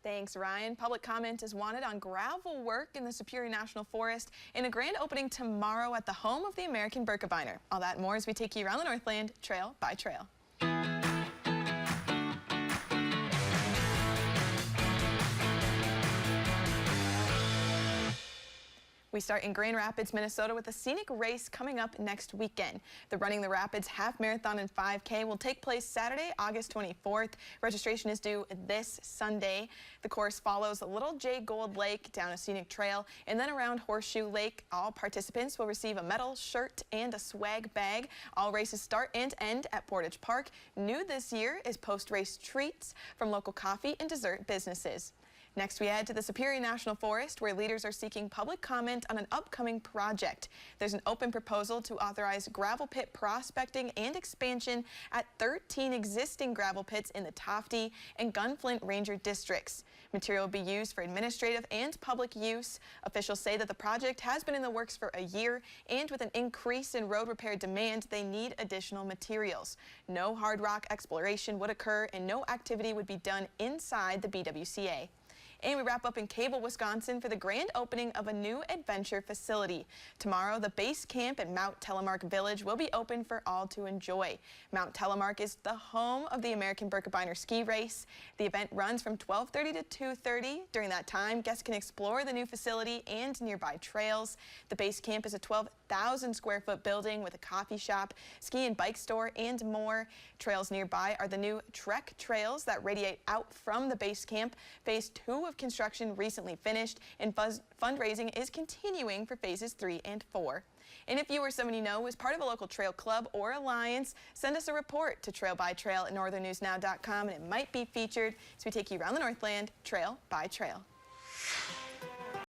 Thanks, Ryan. Public comment is wanted on gravel work in the Superior National Forest in a grand opening tomorrow at the home of the American Birkebeiner. All that and more as we take you around the Northland trail by trail. We start in Grand Rapids, Minnesota with a scenic race coming up next weekend. The Running the Rapids Half Marathon and 5K will take place Saturday, August 24th. Registration is due this Sunday. The course follows Little J. Gold Lake down a scenic trail and then around Horseshoe Lake. All participants will receive a medal, shirt, and a swag bag. All races start and end at Portage Park. New this year is post-race treats from local coffee and dessert businesses. Next, we head to the Superior National Forest, where leaders are seeking public comment on an upcoming project. There's an open proposal to authorize gravel pit prospecting and expansion at 13 existing gravel pits in the Tofte and Gunflint Ranger districts. Material will be used for administrative and public use. Officials say that the project has been in the works for a year, and with an increase in road repair demand, they need additional materials. No hard rock exploration would occur, and no activity would be done inside the BWCA. And we wrap up in Cable, Wisconsin for the grand opening of a new adventure facility. Tomorrow, the base camp at Mount Telemark Village will be open for all to enjoy. Mount Telemark is the home of the American Birkebeiner ski race. The event runs from 12:30 to 2:30. During that time, guests can explore the new facility and nearby trails. The base camp is a 12,000 square foot building with a coffee shop, ski and bike store, and more. Trails nearby are the new Trek trails that radiate out from the base camp. Phase 2 of construction recently finished, and fundraising is continuing for phases 3 and 4. And if you or someone you know is part of a local trail club or alliance, send us a report to trailbytrail@northernnewsnow.com, and it might be featured as we take you around the Northland trail by trail.